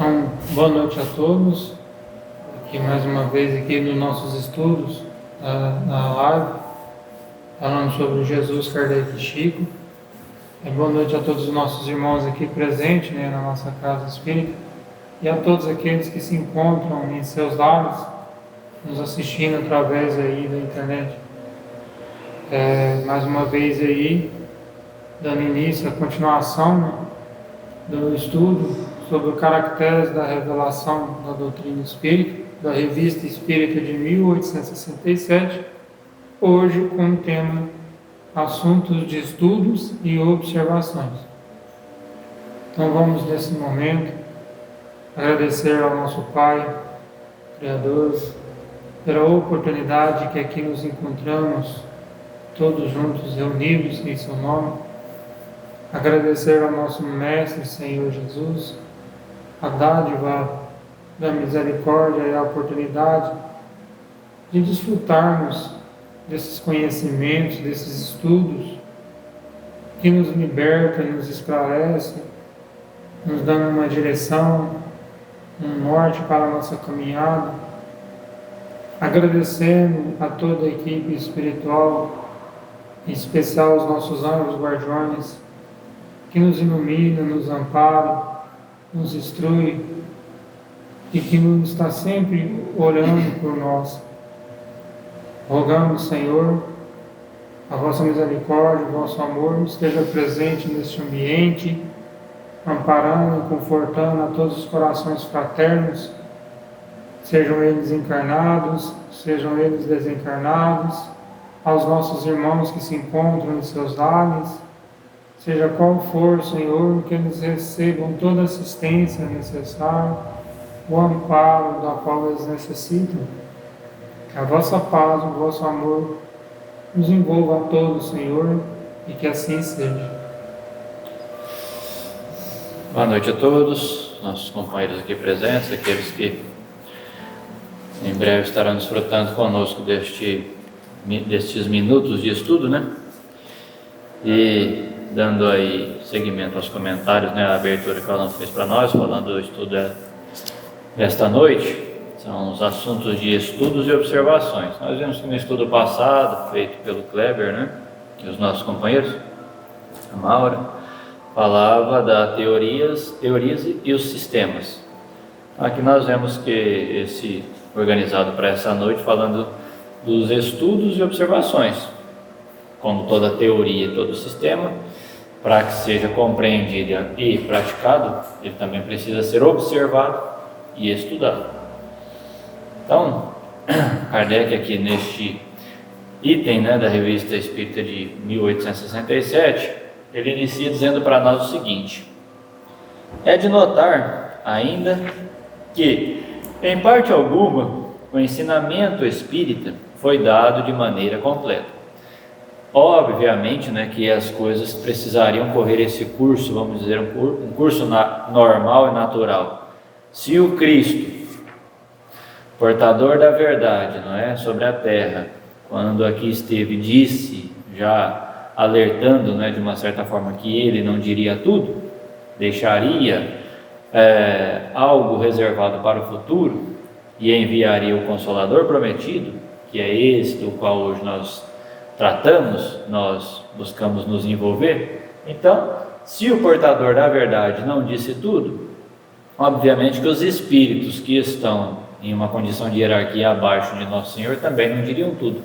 Então, boa noite a todos. Aqui mais uma vez aqui nos nossos estudos na live, falando sobre Jesus, Kardec e Chico. Boa noite a todos os nossos irmãos aqui presentes, na nossa casa espírita, e a todos aqueles que se encontram em seus lares, nos assistindo através aí da internet. Mais uma vez aí, dando início à continuação do estudo sobre os caracteres da revelação da doutrina espírita, da Revista Espírita de 1867, hoje com o tema Assuntos de Estudos e Observações. Então vamos nesse momento agradecer ao nosso Pai, Criador, pela oportunidade que aqui nos encontramos, todos juntos reunidos em seu nome. Agradecer ao nosso Mestre, Senhor Jesus, a dádiva da misericórdia e a oportunidade de desfrutarmos desses conhecimentos, desses estudos que nos liberta, nos esclarece, nos dá uma direção, um norte para a nossa caminhada. Agradecendo a toda a equipe espiritual, em especial os nossos anjos guardiões, que nos ilumina, nos ampara, nos instrui e que nos está sempre orando por nós. Rogamos, Senhor, a vossa misericórdia, o vosso amor esteja presente neste ambiente, amparando e confortando a todos os corações fraternos, sejam eles encarnados, sejam eles desencarnados, aos nossos irmãos que se encontram em seus lares, seja qual for, Senhor, que eles recebam toda a assistência necessária, o amparo da qual eles necessitam. Que a vossa paz, o vosso amor nos envolva a todos, Senhor, e que assim seja. Boa noite a todos, nossos companheiros aqui presentes, aqueles que em breve estarão desfrutando conosco destes minutos de estudo, E dando aí seguimento aos comentários, a abertura que o Alan fez para nós, falando do estudo desta noite, são os assuntos de estudos e observações. Nós vimos que no estudo passado, feito pelo Kleber, e os nossos companheiros, a Maura, falava das teorias e os sistemas. Aqui nós vemos que esse organizado para essa noite, falando dos estudos e observações, como toda teoria e todo sistema, para que seja compreendido e praticado, ele também precisa ser observado e estudado. Então, Kardec aqui neste item da Revista Espírita de 1867, ele inicia dizendo para nós o seguinte: é de notar ainda que, em parte alguma, o ensinamento espírita foi dado de maneira completa. Obviamente, que as coisas precisariam correr esse curso, vamos dizer, um curso normal e natural. Se o Cristo, portador da verdade, sobre a terra, quando aqui esteve, disse, já alertando, de uma certa forma, que ele não diria tudo, deixaria algo reservado para o futuro e enviaria o Consolador prometido, que é esse do qual hoje nós tratamos, nós buscamos nos envolver. Então, se o portador da verdade não disse tudo, obviamente que os espíritos que estão em uma condição de hierarquia abaixo de Nosso Senhor também não diriam tudo.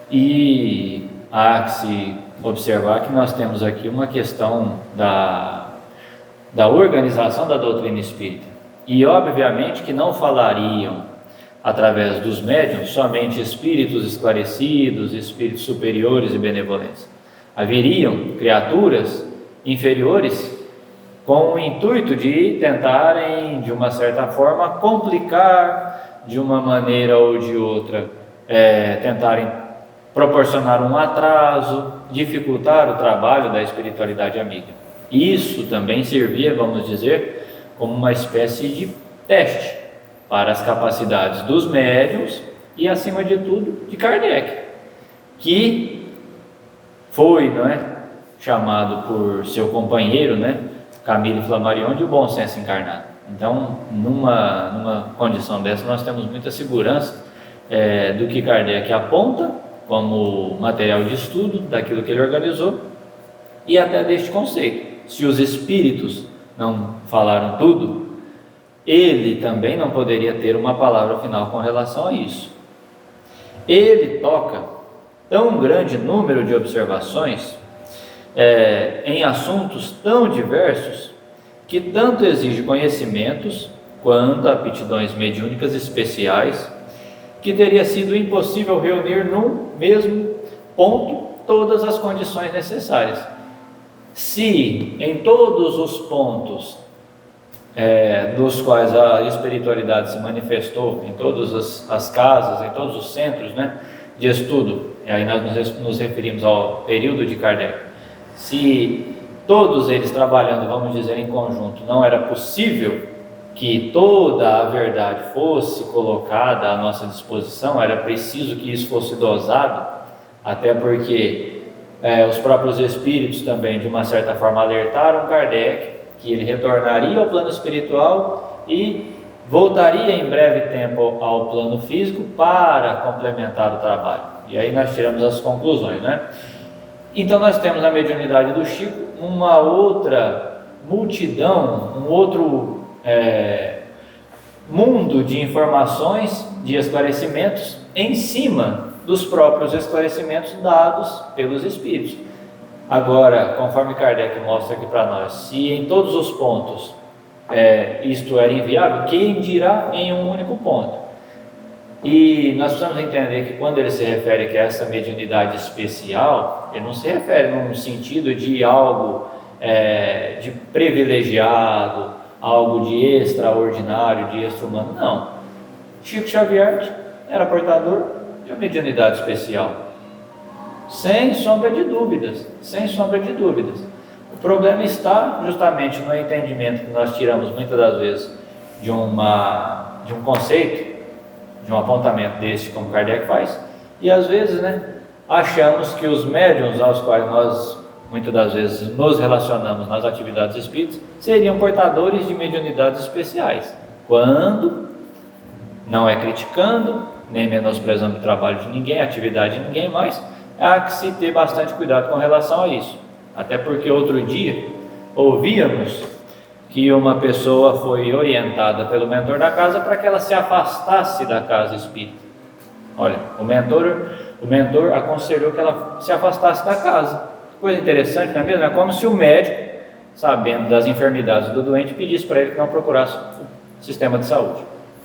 E há que se observar que nós temos aqui uma questão da organização da doutrina espírita. E obviamente que não falariam através dos médiuns somente espíritos esclarecidos, espíritos superiores e benevolentes. Haveriam criaturas inferiores com o intuito de tentarem, de uma certa forma, complicar de uma maneira ou de outra, tentarem proporcionar um atraso, dificultar o trabalho da espiritualidade amiga. Isso também servia, vamos dizer, como uma espécie de teste para as capacidades dos médiuns e, acima de tudo, de Kardec, que foi chamado por seu companheiro, Camille Flammarion, de o bom senso encarnado. Então, numa condição dessa, nós temos muita segurança do que Kardec aponta como material de estudo, daquilo que ele organizou, e até deste conceito. Se os espíritos não falaram tudo, ele também não poderia ter uma palavra final com relação a isso. Ele toca tão grande número de observações em assuntos tão diversos, que tanto exige conhecimentos quanto aptidões mediúnicas especiais, que teria sido impossível reunir num mesmo ponto todas as condições necessárias. Se em todos os pontos dos quais a espiritualidade se manifestou, em todas as casas, em todos os centros, né, de estudo, e aí nós nos referimos ao período de Kardec, se todos eles trabalhando, vamos dizer, em conjunto, não era possível que toda a verdade fosse colocada à nossa disposição, era preciso que isso fosse dosado, até porque os próprios espíritos também, de uma certa forma, alertaram Kardec que ele retornaria ao plano espiritual e voltaria em breve tempo ao plano físico para complementar o trabalho. E aí nós tiramos as conclusões, né? Então nós temos na mediunidade do Chico uma outra multidão, um outro mundo de informações, de esclarecimentos em cima dos próprios esclarecimentos dados pelos espíritos. Agora, conforme Kardec mostra aqui para nós, se em todos os pontos isto era inviável, quem dirá em um único ponto? E nós precisamos entender que quando ele se refere que essa mediunidade especial, ele não se refere num sentido de algo de privilegiado, algo de extraordinário, de extra-humano, não. Chico Xavier era portador de uma mediunidade especial, sem sombra de dúvidas, sem sombra de dúvidas. O problema está justamente no entendimento que nós tiramos muitas das vezes de um conceito, de um apontamento desse, como Kardec faz, e às vezes, achamos que os médiuns aos quais nós muitas das vezes nos relacionamos nas atividades espíritas seriam portadores de mediunidades especiais, quando não é criticando, nem menosprezando o trabalho de ninguém, a atividade de ninguém, mas há que se ter bastante cuidado com relação a isso. Até porque outro dia ouvíamos que uma pessoa foi orientada pelo mentor da casa para que ela se afastasse da casa espírita. Olha, o mentor aconselhou que ela se afastasse da casa. Coisa interessante, não é mesmo? É como se o médico, sabendo das enfermidades do doente, pedisse para ele que não procurasse o sistema de saúde.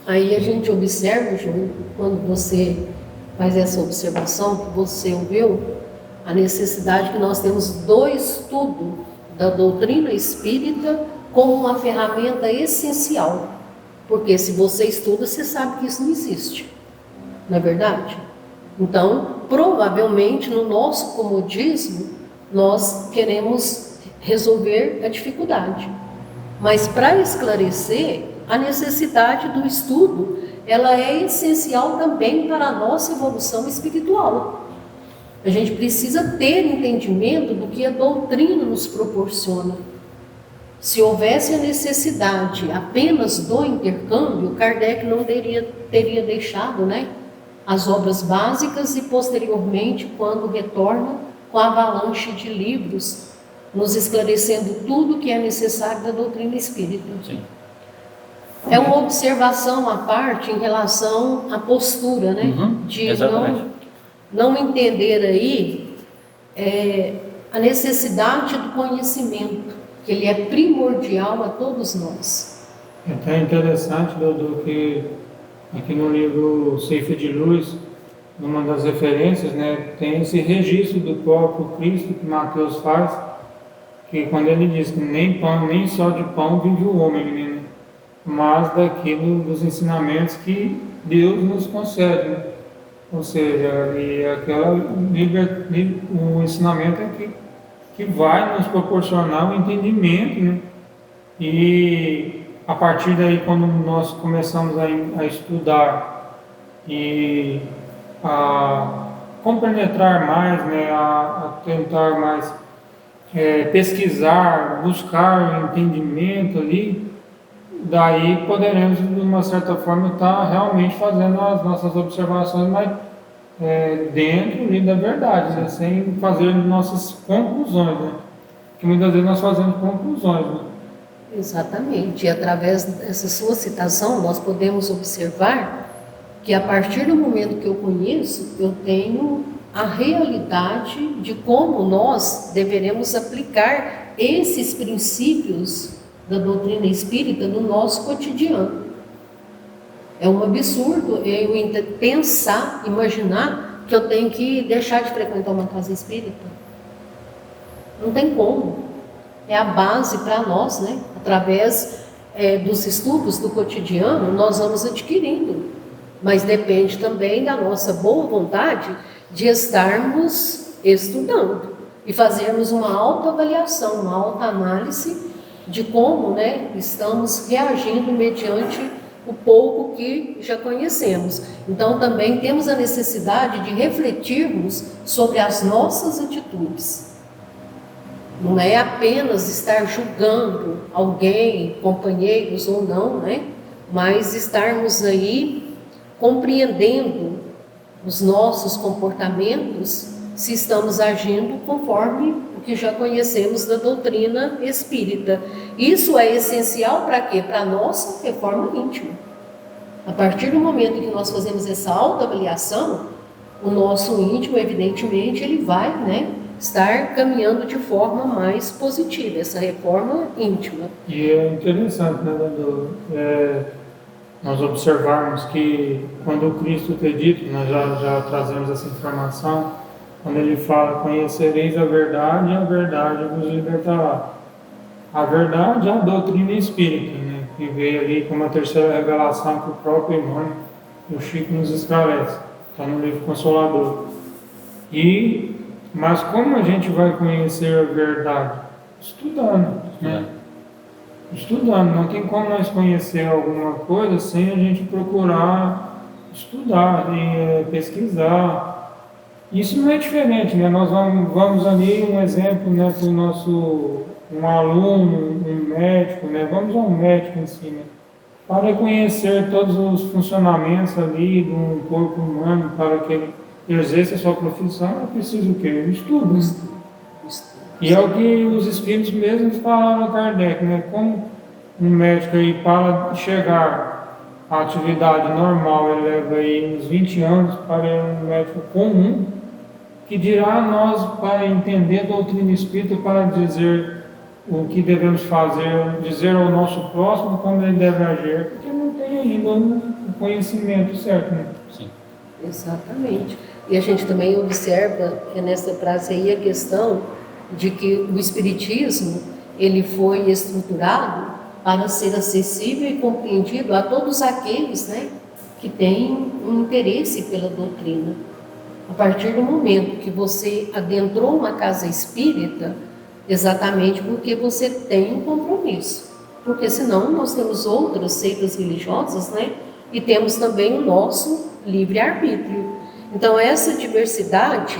Aí a gente observa, João, quando você faz essa observação, que você ouviu, a necessidade que nós temos do estudo da doutrina espírita como uma ferramenta essencial. Porque se você estuda, você sabe que isso não existe. Não é verdade? Então, provavelmente, no nosso comodismo, nós queremos resolver a dificuldade. Mas para esclarecer, a necessidade do estudo, ela é essencial também para a nossa evolução espiritual. A gente precisa ter entendimento do que a doutrina nos proporciona. Se houvesse a necessidade apenas do intercâmbio, Kardec não teria deixado, as obras básicas e posteriormente, quando retorna com a avalanche de livros, nos esclarecendo tudo que é necessário da doutrina espírita. Sim. É uma observação à parte em relação à postura, de não entender aí a necessidade do conhecimento, que ele é primordial a todos nós. É até interessante, Doutor, que aqui no livro Ceifa de Luz, numa das referências, tem esse registro do próprio Cristo que Mateus faz, que quando ele diz que nem só de pão vive o homem, mas daquilo dos ensinamentos que Deus nos concede, ou seja, o ensinamento que vai nos proporcionar um entendimento, e a partir daí, quando nós começamos a estudar e a compenetrar mais, a tentar mais pesquisar, buscar entendimento ali, daí poderemos, de uma certa forma, estar realmente fazendo as nossas observações, mas dentro ali da verdade, né? Sem fazer nossas conclusões, né? Porque muitas vezes nós fazemos conclusões, né? Exatamente. E através dessa sua citação, nós podemos observar que a partir do momento que eu conheço, eu tenho a realidade de como nós deveremos aplicar esses princípios da doutrina espírita no nosso cotidiano. É um absurdo eu pensar, imaginar que eu tenho que deixar de frequentar uma casa espírita. Não tem como. É a base para nós, né? Através dos estudos do cotidiano, nós vamos adquirindo. Mas depende também da nossa boa vontade de estarmos estudando e fazermos uma autoavaliação, uma autoanálise de como, né, estamos reagindo mediante o pouco que já conhecemos. Então também temos a necessidade de refletirmos sobre as nossas atitudes. Não é apenas estar julgando alguém, companheiros ou não, né? Mas estarmos aí compreendendo os nossos comportamentos, se estamos agindo conforme o que já conhecemos da doutrina espírita. Isso é essencial para quê? Para a nossa reforma íntima. A partir do momento que nós fazemos essa autoavaliação, o nosso íntimo, evidentemente, ele vai, né, estar caminhando de forma mais positiva, essa reforma íntima. E é interessante, né, nós observarmos que quando o Cristo tem dito, nós já trazemos essa informação, quando ele fala, conhecereis a verdade vos libertará. A verdade é a doutrina espírita, né, que veio ali como a terceira revelação que o próprio Emmanuel, o Chico, nos esclarece, está no livro Consolador. Mas como a gente vai conhecer a verdade? Estudando, né? Estudando, não tem como nós conhecer alguma coisa sem a gente procurar estudar e pesquisar. Isso não é diferente, né? Nós vamos ali, um exemplo, né, para o nosso um aluno, um médico, né? Vamos ao médico em si, né? Para conhecer todos os funcionamentos ali do corpo humano, para que ele exerça a sua profissão, é preciso o quê? Um estudo. E é o que os espíritos mesmos falaram a Kardec, né? Como um médico aí, para chegar à atividade normal, ele leva aí uns 20 anos para um médico comum, que dirá a nós para entender a doutrina espírita, para dizer o que devemos fazer, dizer ao nosso próximo como ele deve agir, porque não tem ainda o conhecimento certo, né? Sim. Exatamente. E a gente também observa que nessa frase aí a questão de que o Espiritismo, ele foi estruturado para ser acessível e compreendido a todos aqueles, né, que têm um interesse pela doutrina. A partir do momento que você adentrou uma casa espírita, exatamente porque você tem um compromisso. Porque senão nós temos outras seitas religiosas, né, e temos também o nosso livre-arbítrio. Então essa diversidade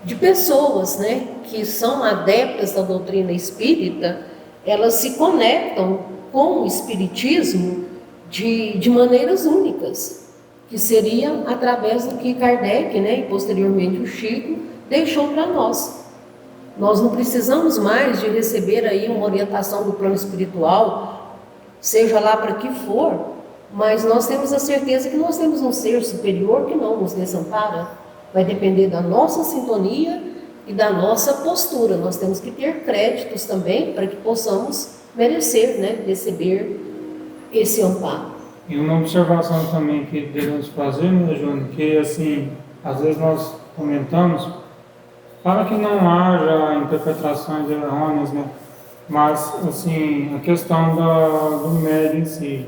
de pessoas, né, que são adeptas da doutrina espírita, elas se conectam com o espiritismo de maneiras únicas, que seria através do que Kardec, né, e posteriormente o Chico, deixou para nós. Nós não precisamos mais de receber aí uma orientação do plano espiritual, seja lá para que for, mas nós temos a certeza que nós temos um ser superior que não nos desampara. Vai depender da nossa sintonia e da nossa postura. Nós temos que ter créditos também para que possamos merecer, né, receber esse amparo. E uma observação também que devemos fazer, né, Júnior, que assim, às vezes nós comentamos, para que não haja interpretações errôneas, né, mas assim, a questão do médium em si.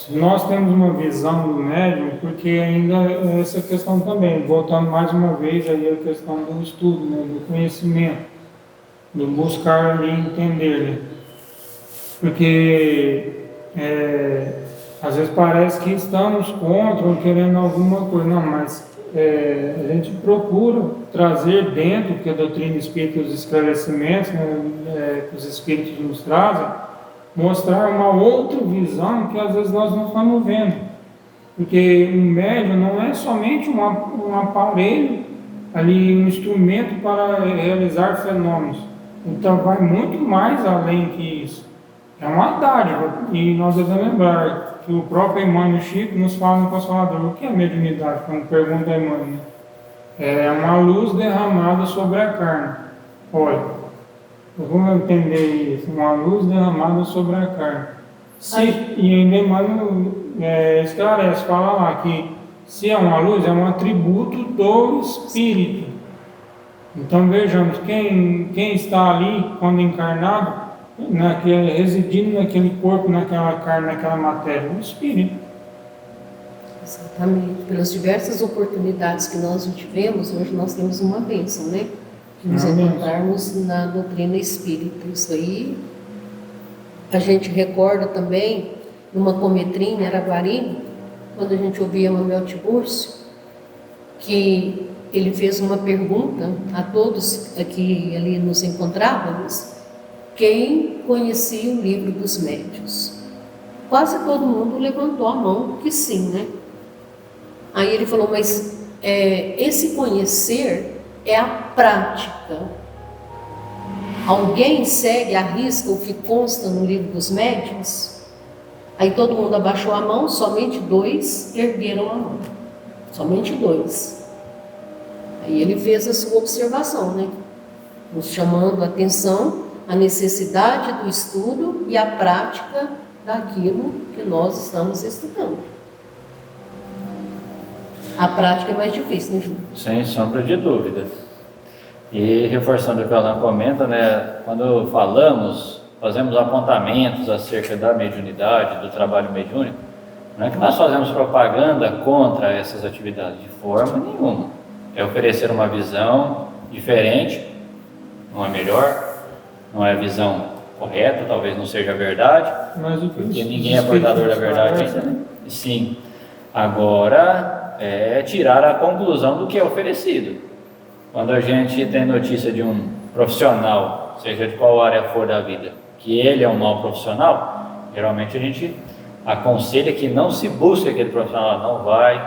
Nós temos uma visão do médium, porque ainda essa questão também, voltando mais uma vez aí a questão do estudo, né, do conhecimento, do buscar ali entender, né? Porque às vezes parece que estamos contra ou querendo alguma coisa, não, mas a gente procura trazer dentro que a doutrina espírita e os esclarecimentos, né, que os espíritos nos trazem, mostrar uma outra visão que às vezes nós não estamos vendo. Porque um médium não é somente um aparelho, ali um instrumento para realizar fenômenos. Então vai muito mais além que isso. É uma dádiva. E nós devemos lembrar que o próprio Emmanuel Chico nos fala no Consolador. O que é mediunidade? Como pergunta a Emmanuel. É uma luz derramada sobre a carne. Olha, vamos entender isso. Uma luz derramada sobre a carne. E ainda Emmanuel esclarece, fala lá que se é uma luz, é um atributo do Espírito. Então vejamos, quem está ali quando encarnado, residindo naquele corpo, naquela carne, naquela matéria, o Espírito. Exatamente. Pelas diversas oportunidades que nós tivemos, hoje nós temos uma bênção, né? Nos encontrarmos na doutrina espírita. Isso aí, a gente recorda também, numa cometria em Araguari, quando a gente ouvia Manuel Tiburcio, que ele fez uma pergunta a todos que ali nos encontrávamos, quem conhecia o livro dos médiuns. Quase todo mundo levantou a mão que sim, né? Aí ele falou, mas esse conhecer é a prática. Alguém segue, arrisca o que consta no livro dos médiuns? Aí todo mundo abaixou a mão, somente 2 ergueram a mão. Somente 2. Aí ele fez a sua observação, né? Nos chamando a atenção a necessidade do estudo e a prática daquilo que nós estamos estudando. A prática é mais difícil, né, Júlio? Sem sombra de dúvida. E reforçando o que o Alain comenta, né, quando fazemos apontamentos acerca da mediunidade, do trabalho mediúnico, não é que nós fazemos propaganda contra essas atividades, de forma nenhuma. É oferecer uma visão diferente, não é melhor, não é a visão correta, talvez não seja a verdade, porque ninguém é portador da verdade ainda, né? Sim. Agora é tirar a conclusão do que é oferecido. Quando a gente tem notícia de um profissional, seja de qual área for da vida, que ele é um mau profissional, geralmente a gente aconselha que não se busque aquele profissional, não vai,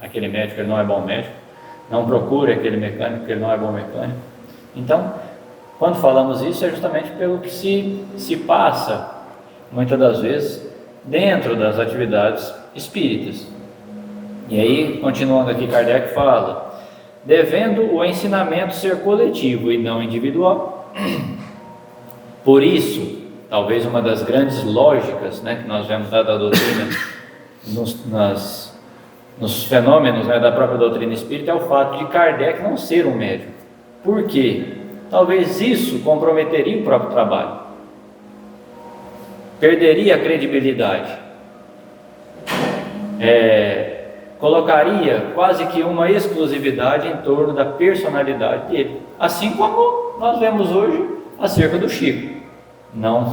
aquele médico ele não é bom médico, não procure aquele mecânico que ele não é bom mecânico. Então, quando falamos isso é justamente pelo que se passa, muitas das vezes, dentro das atividades espíritas. E aí, continuando aqui, Kardec fala, devendo o ensinamento ser coletivo e não individual. Por isso, talvez uma das grandes lógicas, né, que nós vemos da doutrina nos fenômenos, né, da própria doutrina espírita, é o fato de Kardec não ser um médium. Por quê? Talvez isso comprometeria o próprio trabalho, perderia a credibilidade, colocaria quase que uma exclusividade em torno da personalidade dele, assim como nós vemos hoje acerca do Chico. Não,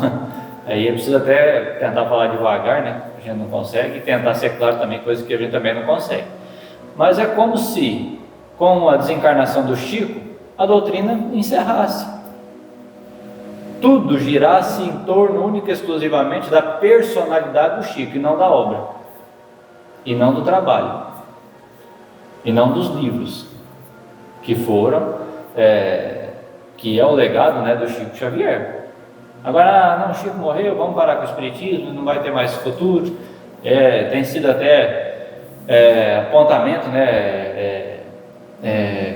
aí precisa até tentar falar devagar, né? A gente não consegue, e tentar ser claro também, coisa que a gente também não consegue. Mas é como se, com a desencarnação do Chico, a doutrina encerrasse. Tudo girasse em torno única e exclusivamente da personalidade do Chico, e não da obra, e não do trabalho, e não dos livros, que foram, que é o legado, né, do Chico Xavier. Agora, não, o Chico morreu, vamos parar com o espiritismo, não vai ter mais futuro. Tem sido até apontamento, né,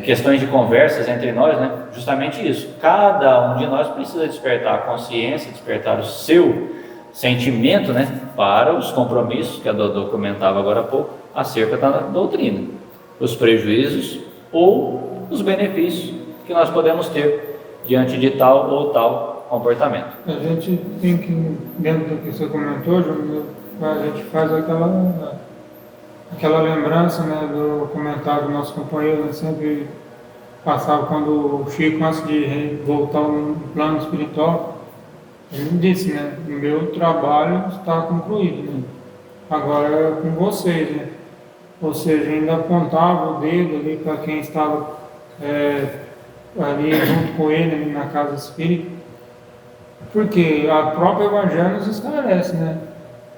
questões de conversas entre nós, né? Justamente isso. Cada um de nós precisa despertar a consciência, despertar o seu sentimento, né, para os compromissos que a Dodô comentava agora há pouco acerca da doutrina, os prejuízos ou os benefícios que nós podemos ter diante de tal ou tal comportamento. A gente tem que, dentro do que você comentou, Júlio, a gente faz aquela lembrança, né, do comentário do nosso companheiro, né, sempre passava quando o Chico, antes de voltar no plano espiritual, ele disse, né, o meu trabalho está concluído, né? Agora é com vocês, né? ou seja, ainda apontava o dedo ali para quem estava ali junto com ele ali na casa espírita, porque a própria Evangelho nos esclarece, né?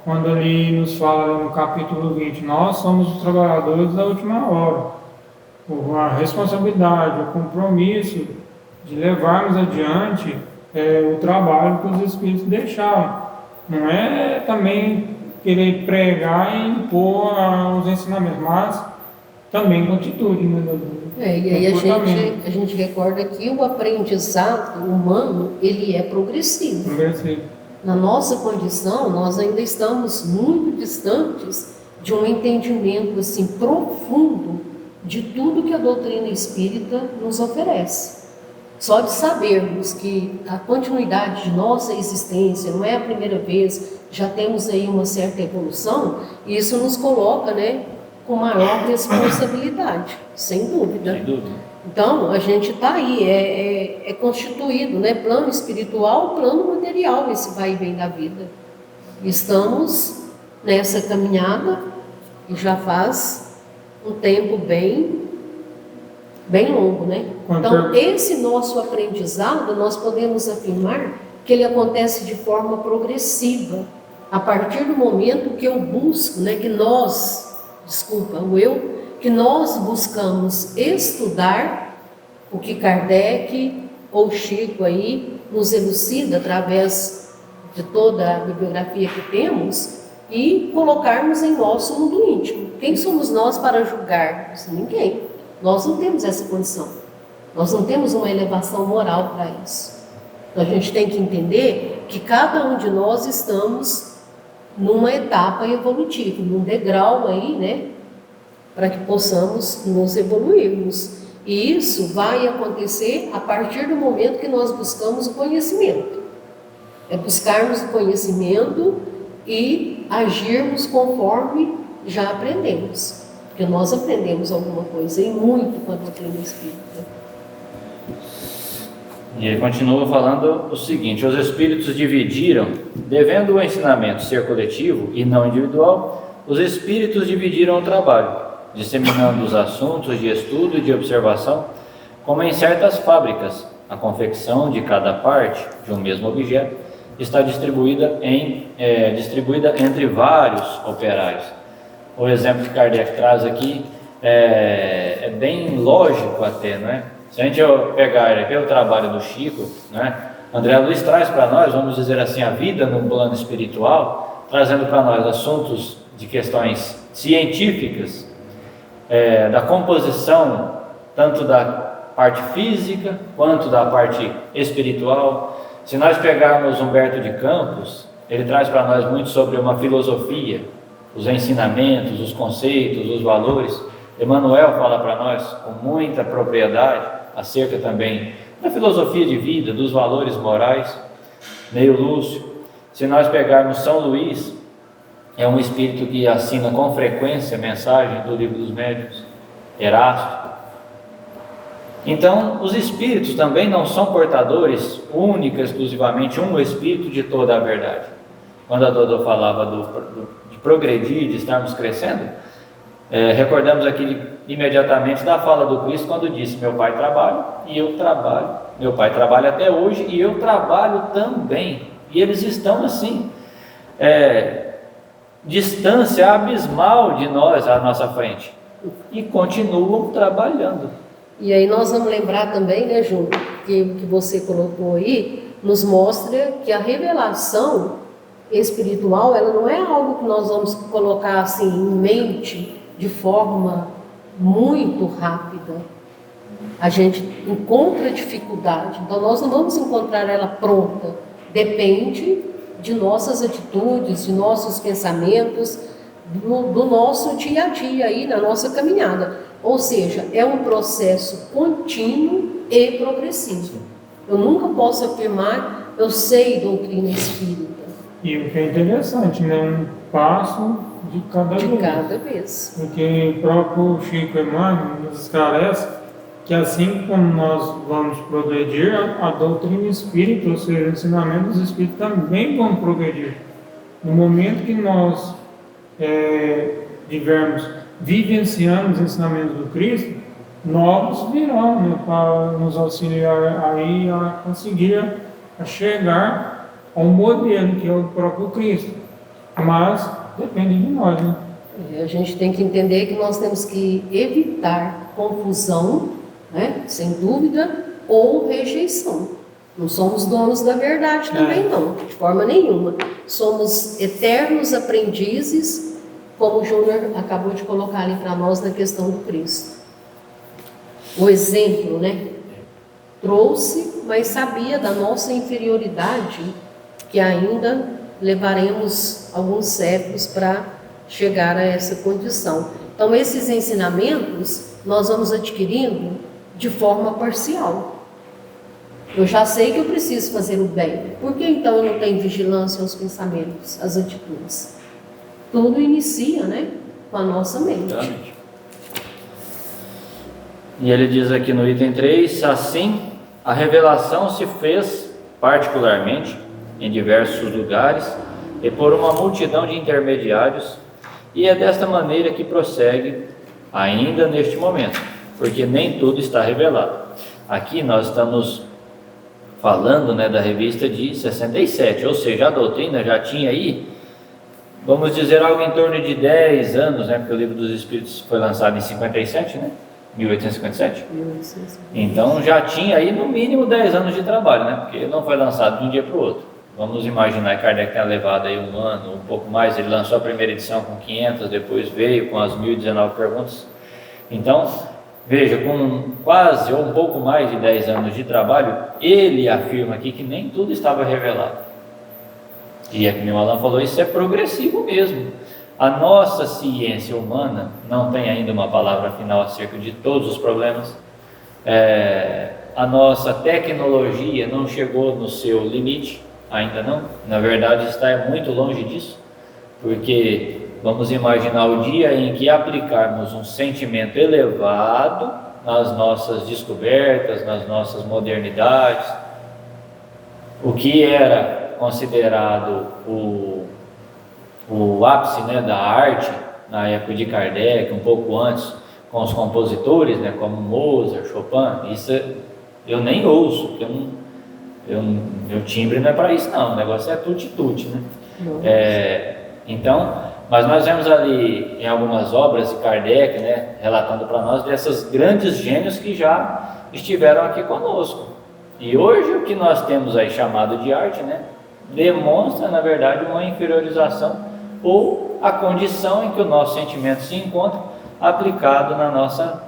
Quando ele nos fala ali no capítulo 20, nós somos os trabalhadores da última hora, a responsabilidade, o compromisso de levarmos adiante o trabalho que os Espíritos deixaram. Não é também querer pregar e impor os ensinamentos, mas também com atitude, né? E aí a gente recorda que o aprendizado humano, ele é progressivo. Na nossa condição, nós ainda estamos muito distantes de um entendimento assim profundo de tudo que a doutrina espírita nos oferece. Só de sabermos que a continuidade de nossa existência não é a primeira vez, já temos aí uma certa evolução, isso nos coloca, né, com maior responsabilidade, sem dúvida. Sem dúvida. Então, a gente está aí, é constituído, né, plano espiritual, plano material, esse vai e vem da vida. Estamos nessa caminhada e já faz um tempo bem longo, né? Então, esse nosso aprendizado, nós podemos afirmar que ele acontece de forma progressiva, a partir do momento que eu busco, né, que nós buscamos estudar o que Kardec ou Chico aí nos elucida através de toda a bibliografia que temos e colocarmos em nosso mundo íntimo. Quem somos nós para julgar? Ninguém. Nós não temos essa condição. Nós não temos uma elevação moral para isso. Então a gente tem que entender que cada um de nós estamos numa etapa evolutiva, num degrau aí, né, para que possamos nos evoluirmos. E isso vai acontecer a partir do momento que nós buscamos o conhecimento. É buscarmos o conhecimento e agirmos conforme já aprendemos. Porque nós aprendemos alguma coisa e muito com a doutrina espírita. E ele continua falando o seguinte: os espíritos dividiram, devendo o ensinamento ser coletivo e não individual, os espíritos dividiram o trabalho, disseminando os assuntos de estudo e de observação, como em certas fábricas, a confecção de cada parte de um mesmo objeto está distribuída entre vários operários. O exemplo que Kardec traz aqui é bem lógico até, não é? Se a gente pegar aqui o trabalho do Chico, né? André Luiz traz para nós, vamos dizer assim, a vida no plano espiritual, trazendo para nós assuntos de questões científicas, da composição, tanto da parte física, quanto da parte espiritual. Se nós pegarmos Humberto de Campos, ele traz para nós muito sobre uma filosofia, os ensinamentos, os conceitos, os valores. Emmanuel fala para nós com muita propriedade acerca também da filosofia de vida, dos valores morais. Neio Lúcio. Se nós pegarmos São Luís, é um espírito que assina com frequência a mensagem do Livro dos Médiuns, Erasto. Então, os espíritos também não são portadores única, exclusivamente um espírito de toda a verdade. Quando a Dodô falava de progredir, de estarmos crescendo, recordamos aqui imediatamente da fala do Cristo quando disse: meu Pai trabalha e eu trabalho, meu Pai trabalha até hoje e eu trabalho também. E eles estão assim, distância abismal de nós à nossa frente, e continuam trabalhando. E aí nós vamos lembrar também, né, Júnior, que o que você colocou aí nos mostra que a revelação espiritual, ela não é algo que nós vamos colocar assim em mente de forma muito rápida. A gente encontra dificuldade, então nós não vamos encontrar ela pronta. Depende de nossas atitudes, de nossos pensamentos, do nosso dia a dia aí, na nossa caminhada. Ou seja, é um processo contínuo e progressivo. Eu nunca posso afirmar, eu sei doutrina espírita. E o que é interessante, né? Um passo de cada vez. Porque o próprio Chico Emmanuel nos esclarece que assim como nós vamos progredir, a doutrina espírita, ou seja, o ensinamento dos espíritos também vão progredir. No momento que nós tivermos vivenciando os ensinamentos do Cristo, novos virão, né, para nos auxiliar aí a conseguir a chegar ao modelo que é o próprio Cristo. Mas depende de nós, né? A gente tem que entender que nós temos que evitar confusão, né, sem dúvida, ou rejeição. Não somos donos da verdade também, não, de forma nenhuma. Somos eternos aprendizes, como o Júnior acabou de colocar ali para nós na questão do Cristo. O exemplo, né? Trouxe, mas sabia da nossa inferioridade, que ainda levaremos alguns séculos para chegar a essa condição. Então, esses ensinamentos nós vamos adquirindo de forma parcial. Eu já sei que eu preciso fazer o bem. Por que então eu não tenho vigilância aos pensamentos, às atitudes? Tudo inicia, né, com a nossa mente. E ele diz aqui no item 3, assim, a revelação se fez particularmente em diversos lugares e por uma multidão de intermediários, e é desta maneira que prossegue ainda neste momento, porque nem tudo está revelado. Aqui nós estamos falando, né, da revista de 67, ou seja, a doutrina já tinha aí, vamos dizer, algo em torno de 10 anos, né, porque o Livro dos Espíritos foi lançado em 57, né, 1857. Então já tinha aí no mínimo 10 anos de trabalho, né, porque não foi lançado de um dia para o outro. Vamos imaginar que Kardec tenha levado aí um ano, um pouco mais. Ele lançou a primeira edição com 500, depois veio com as 1019 perguntas. Então, veja, com quase ou um pouco mais de 10 anos de trabalho, ele afirma aqui que nem tudo estava revelado. E aqui o Alan falou, isso é progressivo mesmo. A nossa ciência humana não tem ainda uma palavra final acerca de todos os problemas. A nossa tecnologia não chegou no seu limite, ainda não. Na verdade, está muito longe disso, porque vamos imaginar o dia em que aplicarmos um sentimento elevado nas nossas descobertas, nas nossas modernidades, o que era considerado o ápice, né, da arte na época de Kardec, um pouco antes, com os compositores, né, como Mozart, Chopin. Isso eu nem ouço, porque meu timbre não é para isso não, o negócio é tutti-tutti, né? Então, mas nós vemos ali em algumas obras de Kardec, né, relatando para nós dessas grandes gênios que já estiveram aqui conosco. E hoje o que nós temos aí chamado de arte, né, demonstra na verdade uma inferiorização ou a condição em que o nosso sentimento se encontra aplicado na nossa,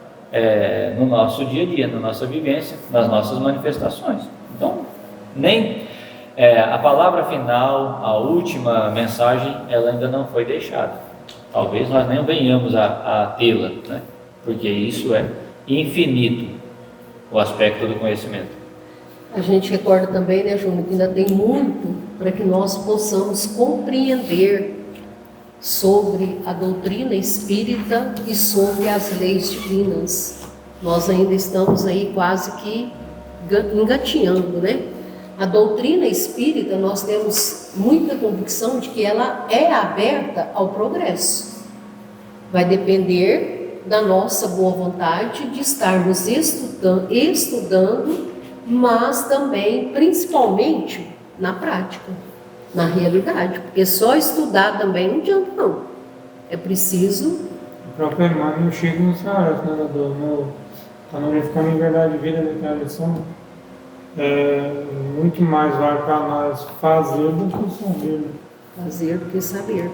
no nosso dia a dia, na nossa vivência, nas nossas manifestações. Então, nem a palavra final, a última mensagem, ela ainda não foi deixada. Talvez nós nem venhamos a tê-la, né? Porque isso é infinito, o aspecto do conhecimento. A gente recorda também, né, Júnior, que ainda tem muito para que nós possamos compreender sobre a doutrina espírita e sobre as leis divinas. Nós ainda estamos aí quase que engatinhando, né? A doutrina espírita, nós temos muita convicção de que ela é aberta ao progresso. Vai depender da nossa boa vontade de estarmos estudando, mas também, principalmente, na prática, na realidade. Porque só estudar também não adianta, não. É preciso... O próprio Emmanuel Chico nos fala, né, para não ficar em verdade de vida daquela lição, muito mais vale para nós fazer do que saber. Fazer do que saber.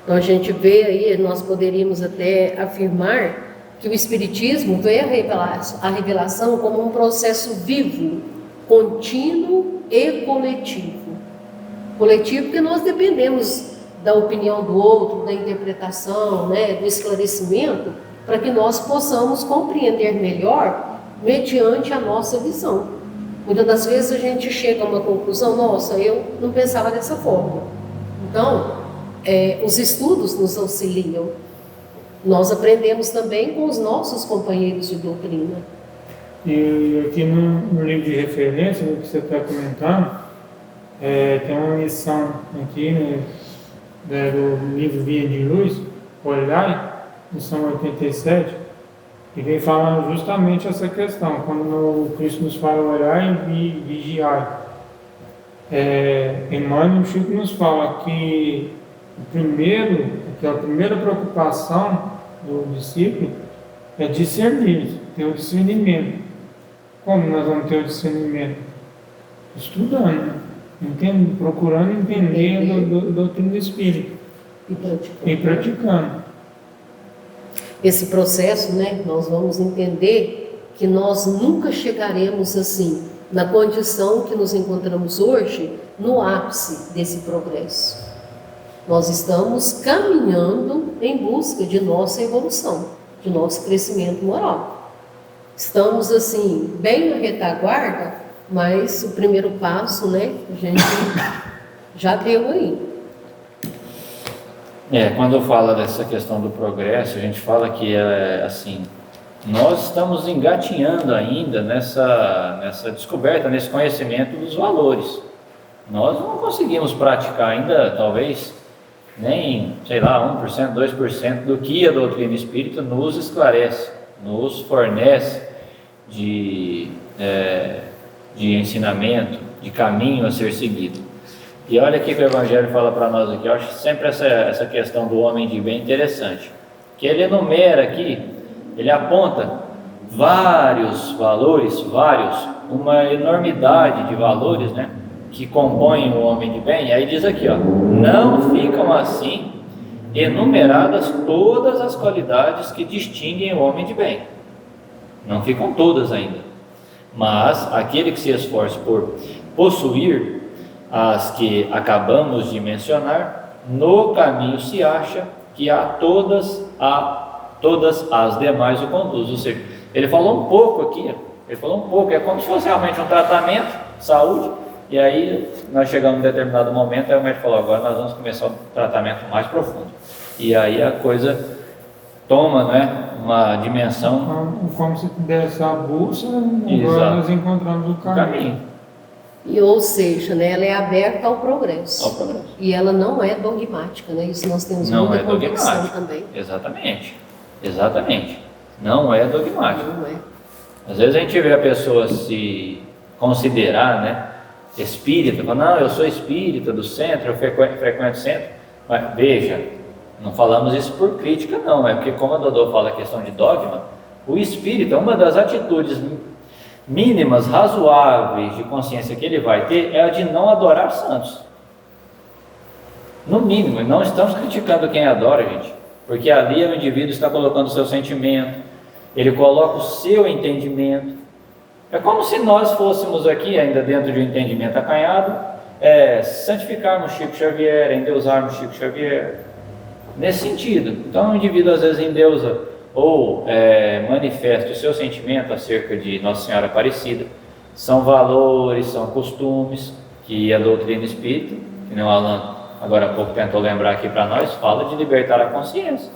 Então a gente vê aí, nós poderíamos até afirmar que o Espiritismo vê a revelação como um processo vivo, contínuo e coletivo. Coletivo porque nós dependemos da opinião do outro, da interpretação, né, do esclarecimento, para que nós possamos compreender melhor mediante a nossa visão. Muitas das vezes a gente chega a uma conclusão, nossa, eu não pensava dessa forma. Então, os estudos nos auxiliam. Nós aprendemos também com os nossos companheiros de doutrina. E aqui no livro de referência, que você está comentando, tem uma lição aqui, né, do livro Via de Luz, Olhai, lição 87, que vem falando justamente essa questão, quando o Cristo nos fala orar e vigiar. Emmanuel Chico nos fala que a primeira preocupação do discípulo é discernir, ter o discernimento. Como nós vamos ter o discernimento? Estudando, né? Procurando entender a doutrina espírita e praticando. Esse processo, né, nós vamos entender que nós nunca chegaremos assim, na condição que nos encontramos hoje, no ápice desse progresso. Nós estamos caminhando em busca de nossa evolução, de nosso crescimento moral. Estamos assim, bem na retaguarda, mas o primeiro passo, né, a gente já deu aí. Quando fala dessa questão do progresso, a gente fala que assim, nós estamos engatinhando ainda nessa descoberta, nesse conhecimento dos valores. Nós não conseguimos praticar ainda, talvez, nem, 1%, 2% do que a doutrina espírita nos esclarece, nos fornece de ensinamento, de caminho a ser seguido. E olha aqui que o Evangelho fala para nós aqui, eu acho sempre essa questão do homem de bem interessante, que ele enumera aqui, ele aponta vários valores, uma enormidade de valores, né, que compõem o homem de bem, e aí diz aqui, não ficam assim enumeradas todas as qualidades que distinguem o homem de bem, não ficam todas ainda, mas aquele que se esforça por possuir as que acabamos de mencionar, no caminho se acha que a todas as demais o conduz. Ou seja, ele falou um pouco aqui, é como se fosse realmente um tratamento, saúde, e aí nós chegamos em determinado momento, aí o médico falou, agora nós vamos começar o tratamento mais profundo. E aí a coisa toma, né, uma dimensão... Como se desse a bússola, agora nós encontramos o caminho. E, ou seja, né, ela é aberta ao progresso. E ela não é dogmática, né? Isso nós temos muita convicção também. Exatamente. Não é dogmática. Não é. Às vezes a gente vê a pessoa se considerar, né, espírita, fala, não, eu sou espírita do centro, eu frequento o centro. Mas veja, não falamos isso por crítica, não. É porque, como a Dodô fala a questão de dogma, o espírita, uma das atitudes mínimas, razoáveis de consciência que ele vai ter é a de não adorar santos. No mínimo, não estamos criticando quem adora, gente, porque ali o indivíduo está colocando o seu sentimento, ele coloca o seu entendimento. É como se nós fôssemos aqui, ainda dentro de um entendimento acanhado, santificarmos Chico Xavier, endeusarmos Chico Xavier, nesse sentido. Então o indivíduo às vezes endeusa ou manifesta o seu sentimento acerca de Nossa Senhora Aparecida. São valores, são costumes que a doutrina espírita, que o Alan agora há pouco tentou lembrar aqui para nós, fala de libertar a consciência.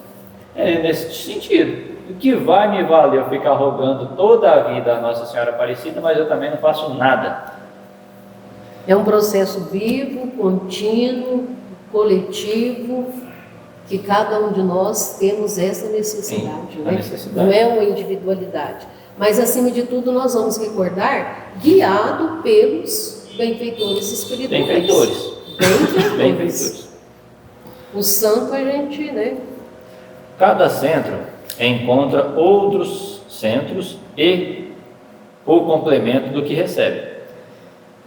É nesse sentido. O que vai me valer eu ficar rogando toda a vida a Nossa Senhora Aparecida, mas eu também não faço nada? É um processo vivo, contínuo, coletivo, que cada um de nós temos essa necessidade, né? Não é uma individualidade. Mas, acima de tudo, nós vamos recordar, guiado pelos benfeitores espirituais. Benfeitores. O santo a gente, né? Cada centro encontra outros centros e o complemento do que recebe.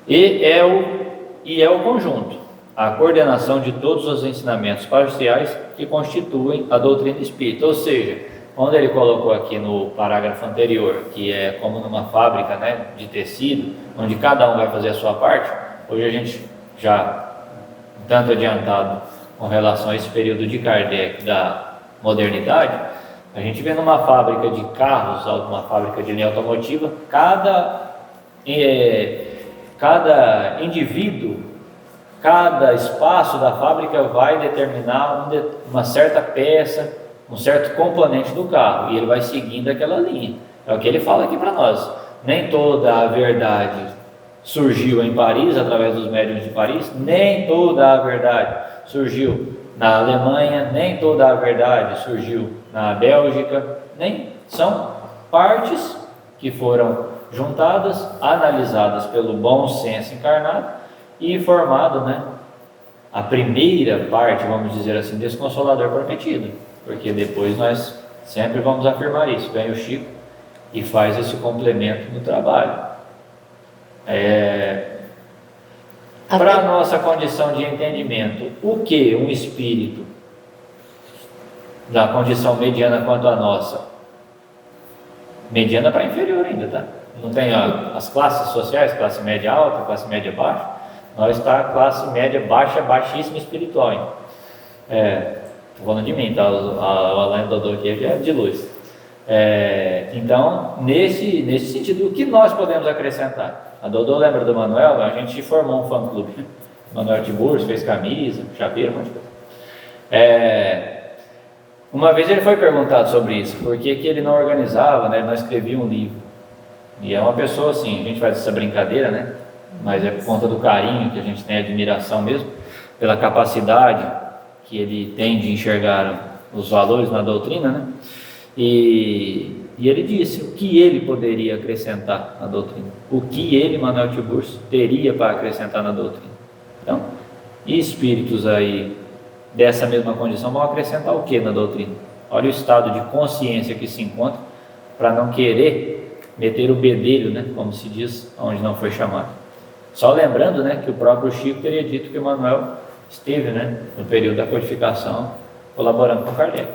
E é o conjunto, a coordenação de todos os ensinamentos parciais que constituem a doutrina espírita. Ou seja, quando ele colocou aqui no parágrafo anterior, que é como numa fábrica, né, de tecido, onde cada um vai fazer a sua parte, hoje a gente já, tanto adiantado com relação a esse período de Kardec da modernidade, a gente vê numa fábrica de carros, uma fábrica de linha automotiva, cada indivíduo, cada espaço da fábrica vai determinar uma certa peça, um certo componente do carro, e ele vai seguindo aquela linha. É o que ele fala aqui para nós. Nem toda a verdade surgiu em Paris, através dos médiuns de Paris, nem toda a verdade surgiu na Alemanha, nem toda a verdade surgiu na Bélgica, nem são partes que foram juntadas, analisadas pelo bom senso encarnado e formado, né, a primeira parte, vamos dizer assim, desse Consolador prometido, porque depois nós sempre vamos afirmar isso. Vem o Chico e faz esse complemento no trabalho. Para a nossa condição de entendimento, o que um espírito da condição mediana quanto a nossa, mediana para inferior ainda, tá? Não tem as classes sociais, classe média alta, classe média baixa. Nós está classe média baixa, baixíssima espiritual, hein? Estou falando de mim, tá? O Alain Dodô aqui é de luz. Então, nesse sentido, o que nós podemos acrescentar? A Dodô lembra do Manuel? A gente formou um fã-clube. Manuel Tiburcio fez camisa, chapeiro, um monte de coisa. Uma vez ele foi perguntado sobre isso, por que ele não organizava, né? Ele não escrevia um livro. E é uma pessoa assim, a gente faz essa brincadeira, né? Mas é por conta do carinho que a gente tem, admiração mesmo, pela capacidade que ele tem de enxergar os valores na doutrina, né? E ele disse o que ele poderia acrescentar na doutrina, o que ele, Manuel Tiburcio, teria para acrescentar na doutrina. Então, espíritos aí dessa mesma condição vão acrescentar o que na doutrina? Olha o estado de consciência que se encontra para não querer meter o bedelho, né, como se diz, onde não foi chamado. Só lembrando, né, que o próprio Chico teria dito que o Manuel esteve, né, no período da codificação, colaborando com Kardec.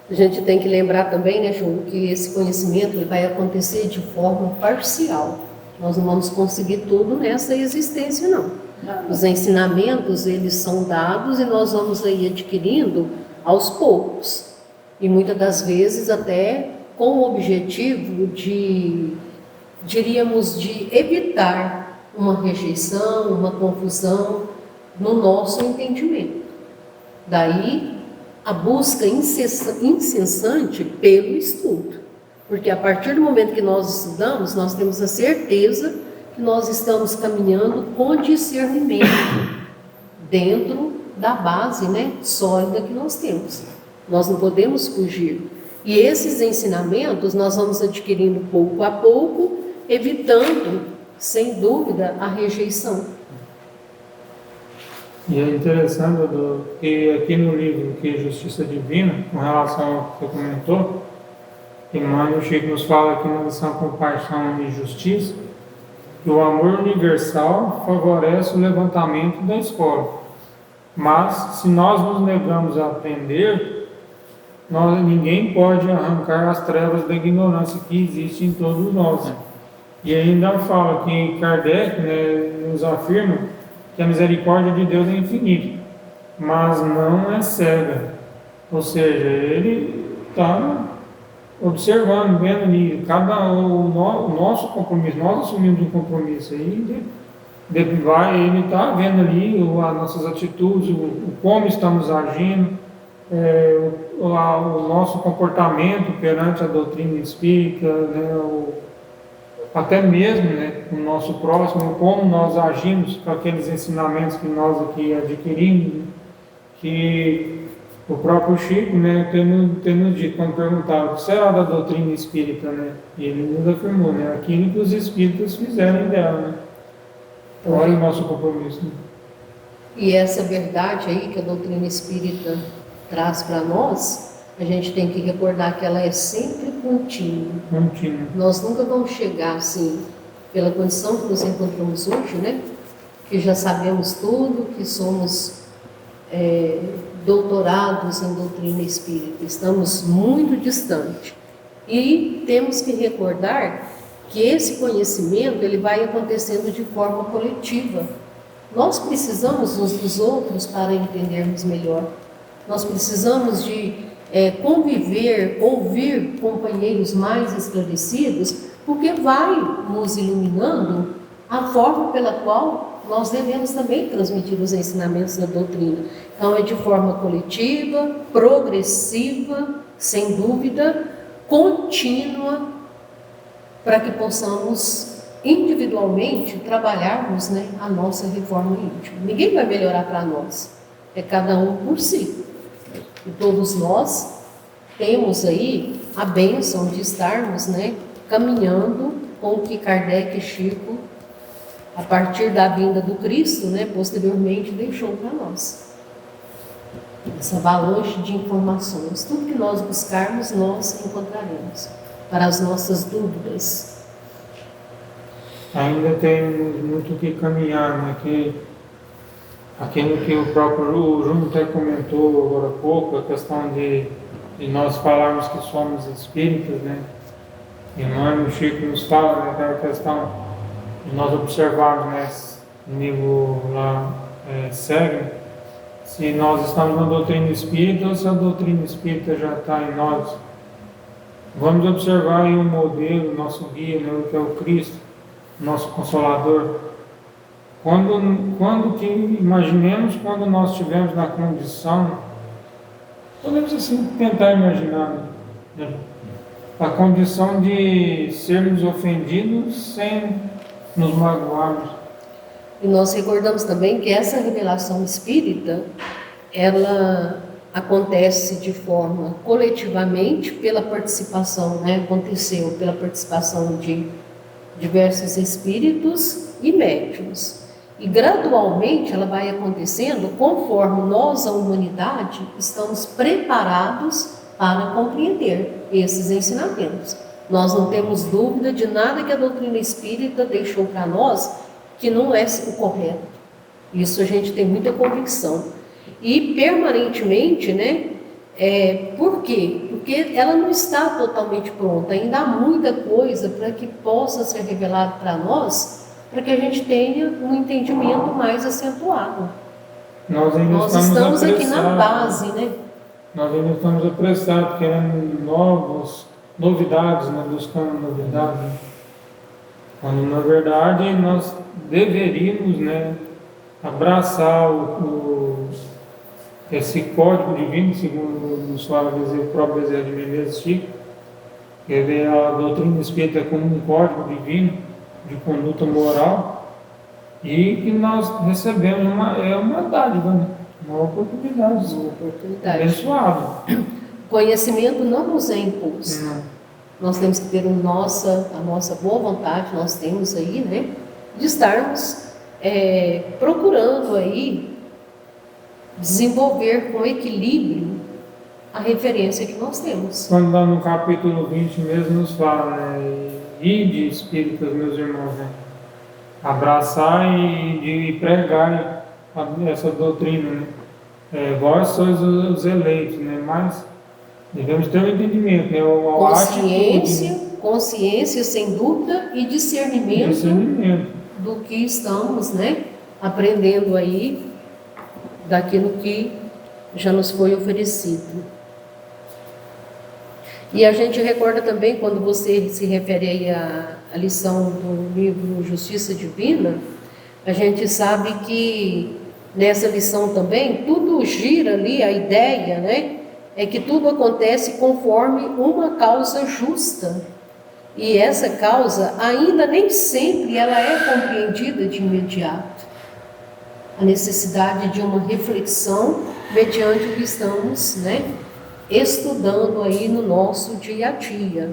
A gente tem que lembrar também, né, João, que esse conhecimento ele vai acontecer de forma parcial. Nós não vamos conseguir tudo nessa existência, não. Os ensinamentos, eles são dados e nós vamos aí adquirindo aos poucos. E muitas das vezes até com o objetivo de, diríamos, de evitar uma rejeição, uma confusão no nosso entendimento. Daí a busca incessante pelo estudo. Porque a partir do momento que nós estudamos, nós temos a certeza que nós estamos caminhando com discernimento dentro da base, né, sólida que nós temos. Nós não podemos fugir. E esses ensinamentos nós vamos adquirindo pouco a pouco, evitando, sem dúvida, a rejeição. E é interessante, Dudu, que aqui no livro que Justiça Divina, com relação ao que você comentou, Emmanuel Chico nos fala aqui na lição Compaixão e Justiça, que o amor universal favorece o levantamento da escola. Mas, se nós nos negamos a aprender, ninguém pode arrancar as trevas da ignorância que existe em todos nós. E ainda fala que Kardec, né, nos afirma que a misericórdia de Deus é infinita, mas não é cega. Ou seja, ele está observando, vendo ali, o nosso compromisso, nós assumimos um compromisso aí, ele está vendo ali as nossas atitudes, como estamos agindo, o nosso comportamento perante a doutrina espírita, né, até mesmo, né, o nosso próximo, como nós agimos com aqueles ensinamentos que nós aqui adquirimos, né, que o próprio Chico, né, tendo dito, quando perguntava o que será da doutrina espírita, né, ele nos afirmou, né, aquilo que os espíritas fizerem dela, né. Olha o nosso compromisso. Né? E essa verdade aí que a doutrina espírita traz para nós, a gente tem que recordar que ela é sempre contínua. Nós nunca vamos chegar assim, pela condição que nos encontramos hoje, né, que já sabemos tudo, que somos doutorados em doutrina espírita, estamos muito distante. E temos que recordar que esse conhecimento ele vai acontecendo de forma coletiva. Nós precisamos uns dos outros para entendermos melhor. Nós precisamos de conviver, ouvir companheiros mais esclarecidos, porque vai nos iluminando a forma pela qual nós devemos também transmitir os ensinamentos da doutrina. Então é de forma coletiva, progressiva, sem dúvida, contínua, para que possamos individualmente trabalharmos, né, a nossa reforma íntima. Ninguém vai melhorar para nós, é cada um por si. E todos nós temos aí a bênção de estarmos, né, caminhando com o que Kardec e Chico, a partir da vinda do Cristo, né, posteriormente deixou para nós. Essa avalanche de informações, tudo que nós buscarmos, nós encontraremos para as nossas dúvidas. Ainda temos muito que caminhar, né? Aquilo que o próprio Júnior até comentou agora há pouco, a questão de nós falarmos que somos espíritas, né? E o Chico nos fala, né, aquela questão de nós observarmos, né, nível lá sério, se nós estamos na doutrina espírita ou se a doutrina espírita já está em nós. Vamos observar aí um modelo, nosso guia, né, que é o Cristo, nosso Consolador. Imaginemos quando nós estivermos na condição, podemos assim tentar imaginar, né, a condição de sermos ofendidos sem nos magoarmos. E nós recordamos também que essa revelação espírita, ela acontece de forma coletivamente pela participação, né? Aconteceu pela participação de diversos espíritos e médiuns. E gradualmente ela vai acontecendo conforme nós, a humanidade, estamos preparados para compreender esses ensinamentos. Nós não temos dúvida de nada que a doutrina espírita deixou para nós que não é o correto. Isso a gente tem muita convicção. E permanentemente, né? Por quê? Porque ela não está totalmente pronta. Ainda há muita coisa para que possa ser revelado para nós, para que a gente tenha um entendimento mais acentuado. Nós estamos aqui na base, né? Nós ainda estamos apressados, querendo novidades, né? Buscando novidades. Quando, na verdade, nós deveríamos, né, abraçar esse código divino, segundo o próprio Bezerra de Menezes Chico, que vê a doutrina espírita como um código divino de conduta moral, e que nós recebemos uma dádiva, né? Uma oportunidade abençoada. Conhecimento não nos é imposto. Não. Nós temos que ter a nossa boa vontade, nós temos aí, né, de estarmos procurando aí desenvolver com equilíbrio a referência que nós temos. Quando lá no capítulo 20 mesmo nos fala, né, ide espíritas, meus irmãos, né, abraçar e pregar essa doutrina, né, vós sois os eleitos, né, mas devemos ter um entendimento, né, consciência sem dúvida e discernimento do que estamos, né, aprendendo aí daquilo que já nos foi oferecido. E a gente recorda também, quando você se refere aí à lição do livro Justiça Divina, a gente sabe que nessa lição também tudo gira ali, a ideia, né, é que tudo acontece conforme uma causa justa. E essa causa ainda nem sempre ela é compreendida de imediato. A necessidade de uma reflexão mediante o que estamos, né, estudando aí no nosso dia a dia.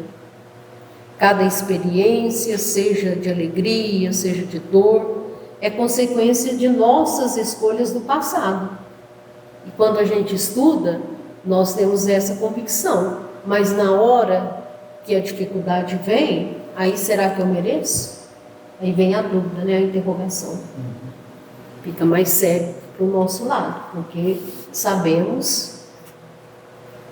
Cada experiência, seja de alegria, seja de dor, é consequência de nossas escolhas do passado. E quando a gente estuda, nós temos essa convicção, mas na hora que a dificuldade vem, aí será que eu mereço? Aí vem a dúvida, né, a interrogação. Fica mais sério para o nosso lado, porque sabemos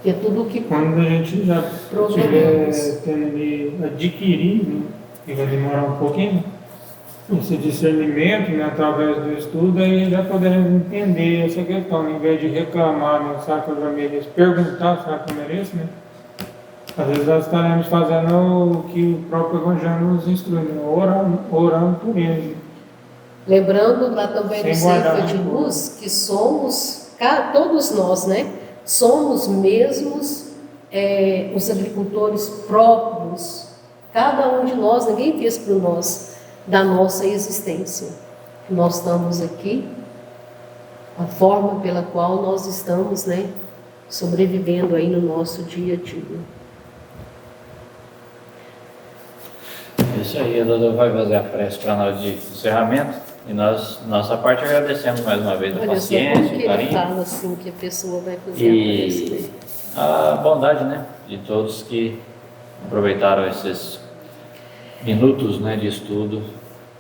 que é tudo que quando a gente já estiver tendo de adquirir, né, que vai demorar um pouquinho, esse discernimento, né, através do estudo, aí já poderemos entender essa questão, em vez de reclamar, né, será que eu já mereço? Perguntar, será que eu mereço, né? Às vezes nós estaremos fazendo o que o próprio Evangelho nos instrui, né, orando por eles. Lembrando lá também no Céu de Luz que somos, todos nós, né, somos mesmos os agricultores próprios, cada um de nós, ninguém fez por nós, da nossa existência. Nós estamos aqui, a forma pela qual nós estamos, né, sobrevivendo aí no nosso dia a dia. Isso aí, a Dodô vai fazer a prece para nós de encerramento e nós, nossa parte, agradecemos mais uma vez a Olha só como paciência, que o ele carinho fala assim, que a pessoa vai fazer a prece, né? e a bondade, né, de todos que aproveitaram esses minutos, né, de estudo.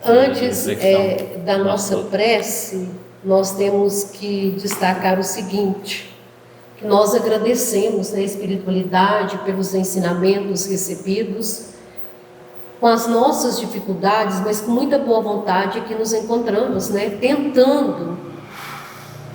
Antes de reflexão da do nossa nosso prece, nós temos que destacar o seguinte, que nós agradecemos, né, a espiritualidade pelos ensinamentos recebidos, com as nossas dificuldades, mas com muita boa vontade que nos encontramos, né, tentando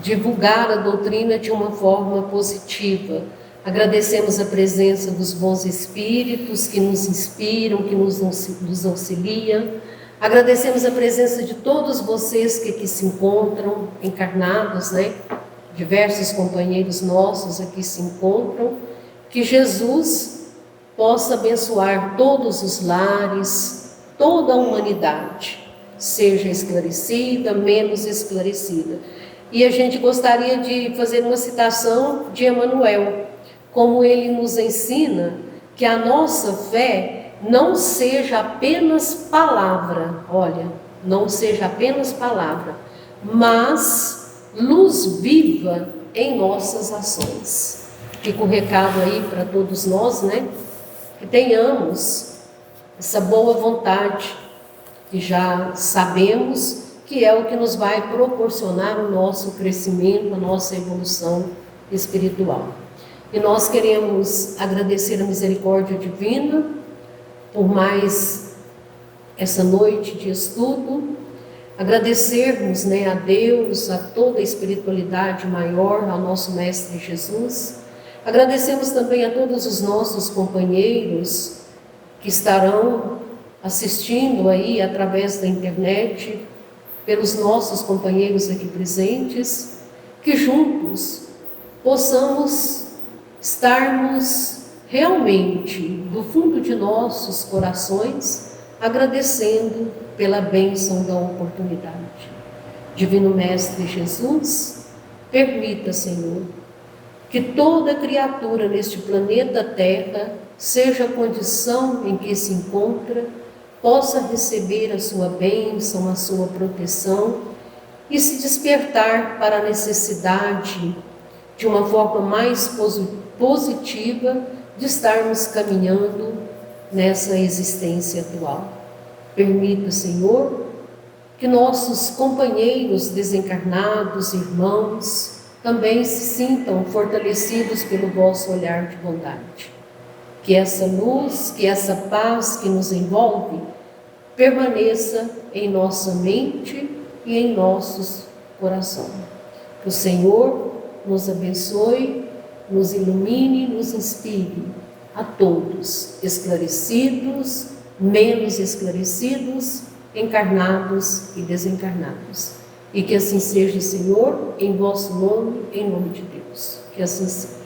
divulgar a doutrina de uma forma positiva. Agradecemos a presença dos bons espíritos que nos inspiram, que nos auxiliam. Agradecemos a presença de todos vocês que aqui se encontram, encarnados, né? Diversos companheiros nossos aqui se encontram. Que Jesus possa abençoar todos os lares, toda a humanidade, seja esclarecida, menos esclarecida. E a gente gostaria de fazer uma citação de Emmanuel, como ele nos ensina que a nossa fé não seja apenas palavra, olha, não seja apenas palavra, mas luz viva em nossas ações. Fica o recado aí para todos nós, né? Que tenhamos essa boa vontade, que já sabemos que é o que nos vai proporcionar o nosso crescimento, a nossa evolução espiritual. E nós queremos agradecer a misericórdia divina por mais essa noite de estudo, agradecermos, né, a Deus, a toda a espiritualidade maior, ao nosso Mestre Jesus. Agradecemos também a todos os nossos companheiros que estarão assistindo aí através da internet, pelos nossos companheiros aqui presentes, que juntos possamos estarmos realmente, do fundo de nossos corações, agradecendo pela bênção da oportunidade. Divino Mestre Jesus, permita, Senhor, que toda criatura neste planeta Terra, seja a condição em que se encontra, possa receber a sua bênção, a sua proteção e se despertar para a necessidade de uma forma mais positiva de estarmos caminhando nessa existência atual. Permita, Senhor, que nossos companheiros desencarnados, irmãos, também se sintam fortalecidos pelo vosso olhar de bondade. Que essa luz, que essa paz que nos envolve, permaneça em nossa mente e em nossos corações. Que o Senhor nos abençoe, nos ilumine, nos inspire a todos, esclarecidos, menos esclarecidos, encarnados e desencarnados. E que assim seja, Senhor, em vosso nome, em nome de Deus. Que assim seja.